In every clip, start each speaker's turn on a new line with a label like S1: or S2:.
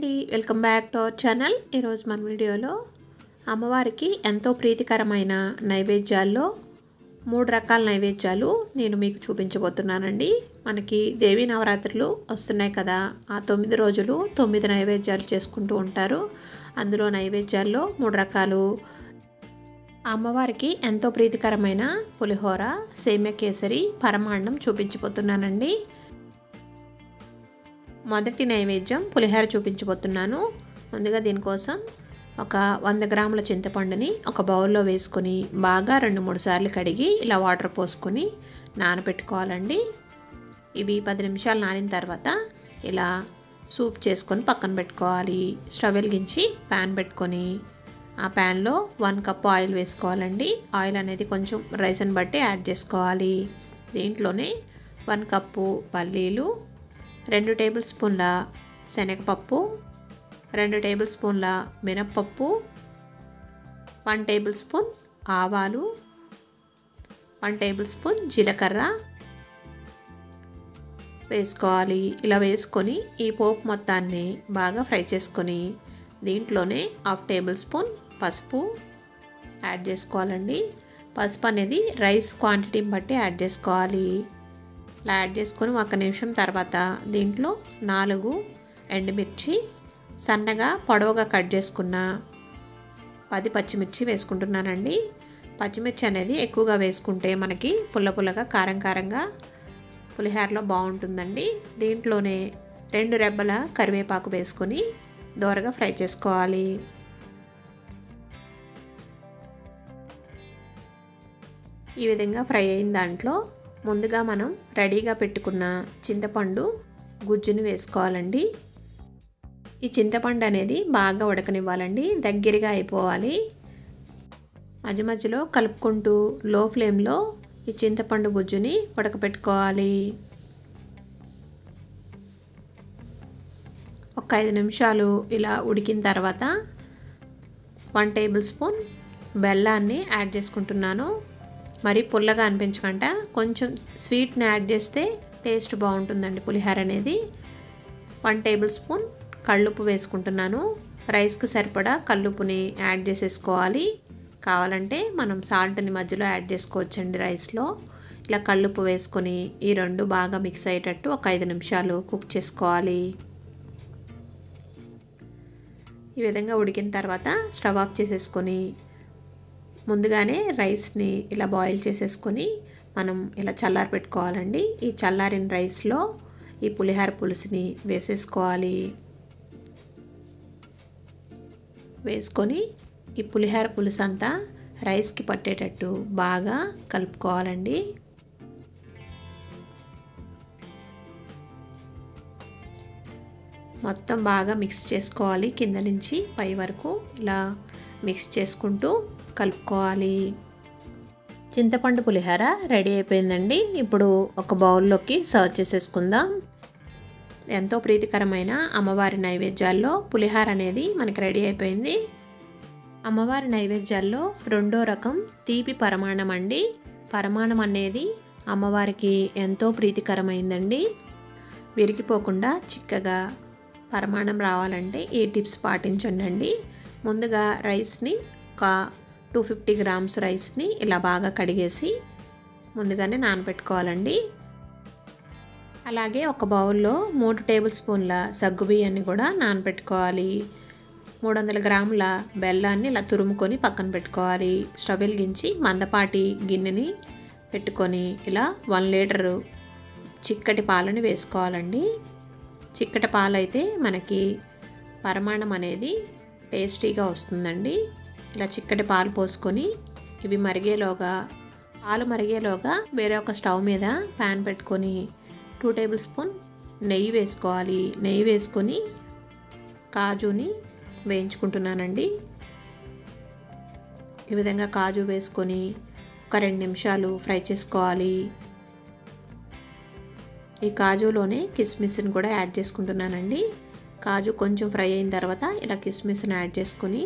S1: అండి, welcome back to our channel. ఈరోజు మన వీడియోలో అమ్మవారికి ఎంతో ప్రీతికరమైన నైవేద్యాల్లో 3 రకాల నైవేద్యాలు నేను మీకు చూపించబోతున్నానండి. మనకి దేవీ నవరాత్రులు వస్తున్నాయి కదా, ఆ 9 రోజులు 9 నైవేద్యాలు చేసుకుంటూ ఉంటారు. అందులో నైవేద్యాల్లో 3 రకాలు అమ్మవారికి ఎంతో ప్రీతికరమైన పులిహోర, సేమ్య కేసరి, పరమాన్నం చూపించబోతున్నానండి. మొదటి నైవేద్యం పులిహోర చూపించబోతున్నాను. ముందుగా దీనికోసం ఒక 100 గ్రాముల చింతపండుని ఒక బౌల్లో వేసుకొని బాగా 2-3 సార్లు కడిగి ఇలా వాటర్ పోసుకొని నానబెట్టుకోవాలండి. ఇవి 10 నిమిషాలు నానిన తర్వాత ఇలా సూప్ చేసుకొని పక్కన పెట్టుకోవాలి. స్టవ్ వెలిగించి ప్యాన్ పెట్టుకొని ఆ ప్యాన్లో 1 కప్ ఆయిల్ వేసుకోవాలండి. ఆయిల్ అనేది కొంచెం రైస్ని బట్టి యాడ్ చేసుకోవాలి. దీంట్లోనే 1 కప్పు పల్లీలు, 2 టేబుల్ స్పూన్ల శనగపప్పు, 2 టేబుల్ స్పూన్ల మినప్పప్పు, 1 టేబుల్ స్పూన్ ఆవాలు, 1 టేబుల్ స్పూన్ జీలకర్ర వేసుకోవాలి. ఇలా వేసుకొని ఈ పోపు మొత్తాన్ని బాగా ఫ్రై చేసుకొని దీంట్లోనే 1/2 టేబుల్ స్పూన్ పసుపు యాడ్ చేసుకోవాలండి. పసుపు అనేది రైస్ క్వాంటిటీని బట్టి యాడ్ చేసుకోవాలి. ఇలా యాడ్ చేసుకొని 1 నిమిషం తర్వాత దీంట్లో 4 ఎండుమిర్చి, సన్నగా పొడవుగా కట్ చేసుకున్న 10 పచ్చిమిర్చి వేసుకుంటున్నానండి. పచ్చిమిర్చి అనేది ఎక్కువగా వేసుకుంటే మనకి పుల్ల పుల్లగా కారం కారంగా పులిహోరలో బాగుంటుందండి. దీంట్లోనే 2 రెబ్బల కరివేపాకు వేసుకొని దోరగా ఫ్రై చేసుకోవాలి. ఈ విధంగా ఫ్రై అయిన దాంట్లో ముందుగా మనం రెడీగా పెట్టుకున్న చింతపండు గుజ్జుని వేసుకోవాలండి. ఈ చింతపండు అనేది బాగా ఉడకనివ్వాలండి, దగ్గరగా అయిపోవాలి. మధ్య మధ్యలో కలుపుకుంటూ లో ఫ్లేమ్లో ఈ చింతపండు గుజ్జుని ఉడకపెట్టుకోవాలి. ఒక 5 నిమిషాలు ఇలా ఉడికిన తర్వాత 1 టేబుల్ స్పూన్ బెల్లాన్ని యాడ్ చేసుకుంటున్నాను. మరి పుల్లగా అనిపించకుండా కొంచెం స్వీట్ని యాడ్ చేస్తే టేస్ట్ బాగుంటుందండి పులిహోర అనేది. 1 టేబుల్ స్పూన్ కల్లుప్పు వేసుకుంటున్నాను. రైస్కి సరిపడా కల్లుప్పుని యాడ్ చేసేసుకోవాలి. కావాలంటే మనం సాల్ట్ని మధ్యలో యాడ్ చేసుకోవచ్చండి రైస్లో. ఇలా కల్లుప్పు వేసుకొని ఈ 2 బాగా మిక్స్ అయ్యేటట్టు ఒక 5 నిమిషాలు కుక్ చేసుకోవాలి. ఈ విధంగా ఉడికిన తర్వాత స్టవ్ ఆఫ్ చేసేసుకొని ముందుగానే రైస్ని ఇలా బాయిల్ చేసేసుకొని మనం ఇలా చల్లారి పెట్టుకోవాలండి. ఈ చల్లారిన రైస్లో ఈ పులిహోర పులుసుని వేసేసుకోవాలి. వేసుకొని ఈ పులిహోర పులుసు అంతా రైస్కి పట్టేటట్టు బాగా కలుపుకోవాలండి. మొత్తం బాగా మిక్స్ చేసుకోవాలి. కింద నుంచి పై వరకు ఇలా మిక్స్ చేసుకుంటూ కలుపుకోవాలి. చింతపండు పులిహోర రెడీ అయిపోయిందండి. ఇప్పుడు ఒక బౌల్లోకి సర్వ్ చేసేసుకుందాం. ఎంతో ప్రీతికరమైన అమ్మవారి నైవేద్యాల్లో పులిహోర అనేది మనకి రెడీ అయిపోయింది. అమ్మవారి నైవేద్యాల్లో 2వ రకం తీపి పరమాన్నం అండి. పరమాన్నం అనేది అమ్మవారికి ఎంతో ప్రీతికరమైందండి. విరిగిపోకుండా చిక్కగా పరమాన్నం రావాలంటే ఈ టిప్స్ పాటించండి. ముందుగా రైస్ని ఒక 250 గ్రామ్స్ రైస్ని ఇలా బాగా కడిగేసి ముందుగానే నానబెట్టుకోవాలండి. అలాగే ఒక బౌల్లో 3 టేబుల్ స్పూన్ల సగ్గుబియ్యాన్ని కూడా నానబెట్టుకోవాలి. 300 గ్రాముల బెల్లాన్ని ఇలా తురుముకొని పక్కన పెట్టుకోవాలి. స్టవ్ వెలిగించి మందపాటి గిన్నెని పెట్టుకొని ఇలా 1 లీటరు చిక్కటి పాలని వేసుకోవాలండి. చిక్కటి పాలు అయితే మనకి పరమాన్నం అనేది టేస్టీగా వస్తుందండి. ఇలా చిక్కటి పాలు పోసుకొని ఇవి పాలు మరిగేలోగా వేరే ఒక స్టవ్ మీద ప్యాన్ పెట్టుకొని 2 టేబుల్ స్పూన్ నెయ్యి వేసుకోవాలి. నెయ్యి వేసుకొని కాజుని వేయించుకుంటున్నానండి. ఈ విధంగా కాజు వేసుకొని ఒక 2 నిమిషాలు ఫ్రై చేసుకోవాలి. ఈ కాజులోనే కిస్మిస్ని కూడా యాడ్ చేసుకుంటున్నానండి. కాజు కొంచెం ఫ్రై అయిన తర్వాత ఇలా కిస్మిస్ని యాడ్ చేసుకొని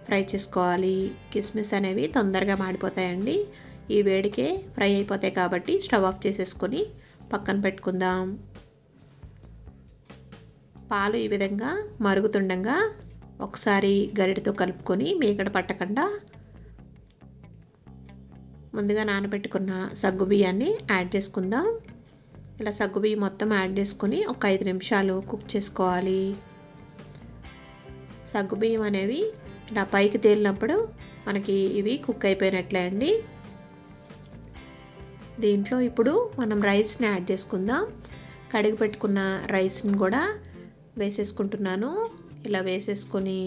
S1: ఫ్రై చేసుకోవాలి. కిస్మిస్ అనేవి తొందరగా మాడిపోతాయండి. ఈ వేడికే ఫ్రై అయిపోతాయి కాబట్టి స్టవ్ ఆఫ్ చేసేసుకొని పక్కన పెట్టుకుందాం. పాలు ఈ విధంగా మరుగుతుండగా ఒకసారి గరిటెతో కలుపుకొని మీగడ పట్టకుండా ముందుగా నానబెట్టుకున్న సగ్గుబియ్యాన్ని యాడ్ చేసుకుందాం. ఇలా సగ్గుబియ్యం మొత్తం యాడ్ చేసుకొని ఒక 5 నిమిషాలు కుక్ చేసుకోవాలి. సగ్గుబియ్యం అనేవి ఇలా పైకి తేలినప్పుడు మనకి ఇవి కుక్ అయిపోయినట్లే అండి. దీంట్లో ఇప్పుడు మనం రైస్ని యాడ్ చేసుకుందాం. కడిగి పెట్టుకున్న రైస్ని కూడా వేసేసుకుంటున్నాను. ఇలా వేసేసుకొని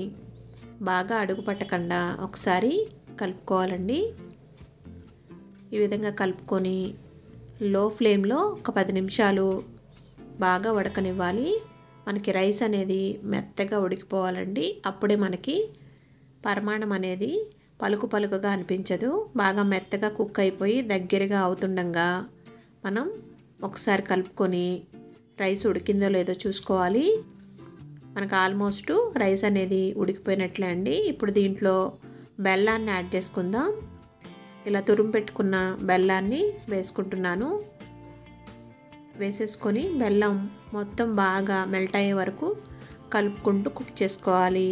S1: బాగా అడుగు పట్టకుండా ఒకసారి కలుపుకోవాలండి. ఈ విధంగా కలుపుకొని లో ఫ్లేమ్లో ఒక 10 నిమిషాలు బాగా ఉడకనివ్వాలి. మనకి రైస్ అనేది మెత్తగా ఉడికిపోవాలండి. అప్పుడే మనకి పరమాణం అనేది పలుకు పలుకుగా అనిపించదు. బాగా మెత్తగా కుక్ అయిపోయి దగ్గరగా అవుతుండగా మనం ఒకసారి కలుపుకొని రైస్ ఉడికిందో లేదో చూసుకోవాలి. మనకు ఆల్మోస్ట్ రైస్ అనేది ఉడికిపోయినట్లే అండి. ఇప్పుడు దీంట్లో బెల్లాన్ని యాడ్ చేసుకుందాం. ఇలా తురుము పెట్టుకున్న బెల్లాన్ని వేసుకుంటున్నాను. వేసేసుకొని బెల్లం మొత్తం బాగా మెల్ట్ అయ్యే వరకు కలుపుకుంటూ కుక్ చేసుకోవాలి.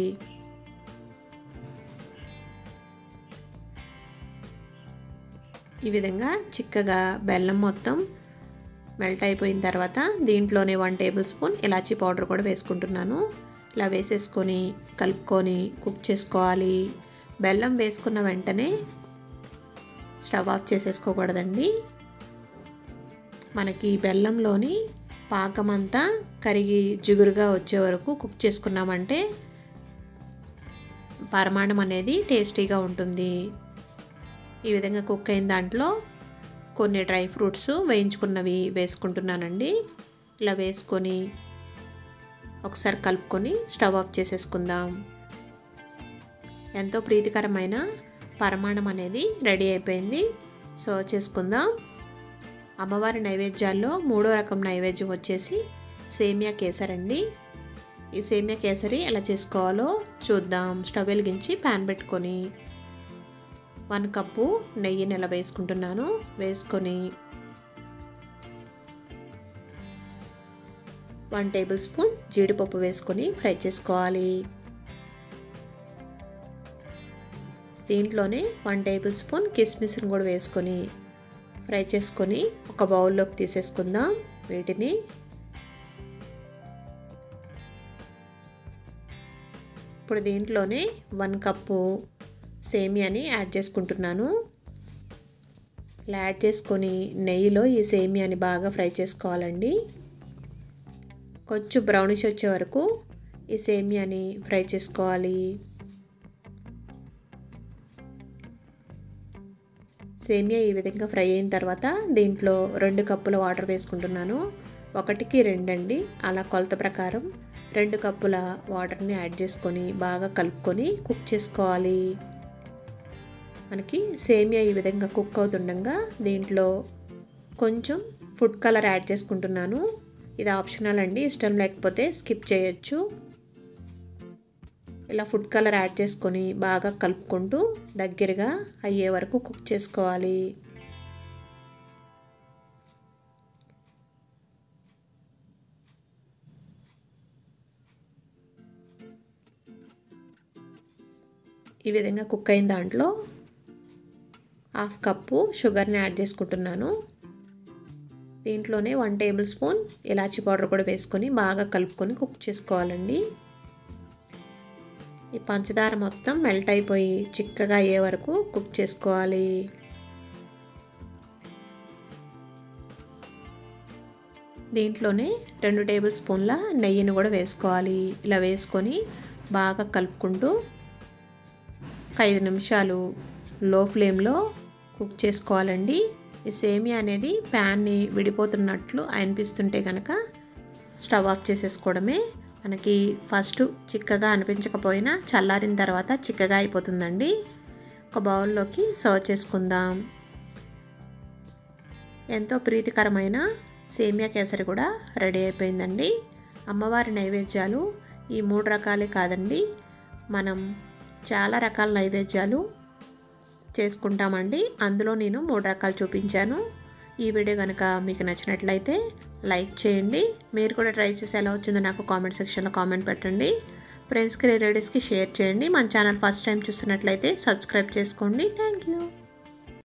S1: ఈ విధంగా చిక్కగా బెల్లం మొత్తం మెల్ట్ అయిపోయిన తర్వాత దీంట్లోనే 1 టేబుల్ స్పూన్ ఇలాచీ పౌడర్ కూడా వేసుకుంటున్నాను. ఇలా వేసేసుకొని కలుపుకొని కుక్ చేసుకోవాలి. బెల్లం వేసుకున్న వెంటనే స్టవ్ ఆఫ్ చేసేసుకోకూడదండి. మనకి బెల్లంలోని పాకమంతా కరిగి జిగురుగా వచ్చే వరకు కుక్ చేసుకున్నామంటే పరమాణం అనేది టేస్టీగా ఉంటుంది. ఈ విధంగా కుక్ అయిన దాంట్లో కొన్ని డ్రై ఫ్రూట్స్ వేయించుకున్నవి వేసుకుంటున్నానండి. ఇలా వేసుకొని ఒకసారి కలుపుకొని స్టవ్ ఆఫ్ చేసేసుకుందాం. ఎంతో ప్రీతికరమైన పరమాణం అనేది రెడీ అయిపోయింది. సర్వ్ చేసుకుందాం. అమ్మవారి నైవేద్యాల్లో 3వ రకం నైవేద్యం వచ్చేసి సేమియా కేసరి అండి. ఈ సేమియా కేసరి ఎలా చేసుకోవాలో చూద్దాం. స్టవ్ వెలిగించి ప్యాన్ పెట్టుకొని 1 కప్పు నెయ్యిని ఇలా వేసుకుంటున్నాను. వేసుకొని 1 టేబుల్ స్పూన్ జీడిపప్పు వేసుకొని ఫ్రై చేసుకోవాలి. దీంట్లోనే 1 టేబుల్ స్పూన్ కిస్మిస్ని కూడా వేసుకొని ఫ్రై చేసుకొని ఒక బౌల్లోకి తీసేసుకుందాం. వీటిని ఇప్పుడు దీంట్లోనే 1 కప్పు సేమియాని యాడ్ చేసుకుంటున్నాను. ఇలా యాడ్ చేసుకొని నెయ్యిలో ఈ సేమియాని బాగా ఫ్రై చేసుకోవాలండి. కొంచెం బ్రౌనిష్ వచ్చే వరకు ఈ సేమియాని ఫ్రై చేసుకోవాలి. సేమియా ఈ విధంగా ఫ్రై అయిన తర్వాత దీంట్లో 2 కప్పుల వాటర్ వేసుకుంటున్నాను. 1కి 2 అండి. అలా కొలత ప్రకారం 2 కప్పుల వాటర్ని యాడ్ చేసుకొని బాగా కలుపుకొని కుక్ చేసుకోవాలి. మనకి సేమియా ఈ విధంగా కుక్ అవుతుండగా దీంట్లో కొంచెం ఫుడ్ కలర్ యాడ్ చేసుకుంటున్నాను. ఇది ఆప్షనల్ అండి. ఇష్టం లేకపోతే స్కిప్ చేయొచ్చు. ఇలా ఫుడ్ కలర్ యాడ్ చేసుకొని బాగా కలుపుకుంటూ దగ్గరగా అయ్యే వరకు కుక్ చేసుకోవాలి. ఈ విధంగా కుక్ అయిన దాంట్లో 1/2 కప్పు షుగర్ని యాడ్ చేసుకుంటున్నాను. దీంట్లోనే 1 టేబుల్ స్పూన్ ఇలాచీ పౌడర్ కూడా వేసుకొని బాగా కలుపుకొని కుక్ చేసుకోవాలండి. ఈ పంచదార మొత్తం మెల్ట్ అయిపోయి చిక్కగా అయ్యే వరకు కుక్ చేసుకోవాలి. దీంట్లోనే 2 టేబుల్ స్పూన్ల నెయ్యిని కూడా వేసుకోవాలి. ఇలా వేసుకొని బాగా కలుపుకుంటూ 5 నిమిషాలు లో ఫ్లేమ్లో కుక్ చేసుకోవాలండి. ఈ సేమియా అనేది ప్యాన్ని విడిపోతున్నట్లు అనిపిస్తుంటే కనుక స్టవ్ ఆఫ్ చేసేసుకోవడమే. మనకి ఫస్ట్ చిక్కగా అనిపించకపోయినా చల్లారిన తర్వాత చిక్కగా అయిపోతుందండి. ఒక బౌల్లోకి సర్వ్ చేసుకుందాం. ఎంతో ప్రీతికరమైన సేమియా కేసరి కూడా రెడీ అయిపోయిందండి. అమ్మవారి నైవేద్యాలు ఈ 3 రకాలే కాదండి, మనం చాలా రకాల నైవేద్యాలు చేసుకుంటామండి. అందులో నేను 3 రకాలు చూపించాను. ఈ వీడియో కనుక మీకు నచ్చినట్లయితే లైక్ చేయండి. మీరు కూడా ట్రై చేసి ఎలా వచ్చిందో నాకు కామెంట్ సెక్షన్లో కామెంట్ పెట్టండి. ఫ్రెండ్స్కి రిలేటివ్స్కి షేర్ చేయండి. మన ఛానల్ ఫస్ట్ టైం చూస్తున్నట్లయితే సబ్స్క్రైబ్ చేసుకోండి. Thank you.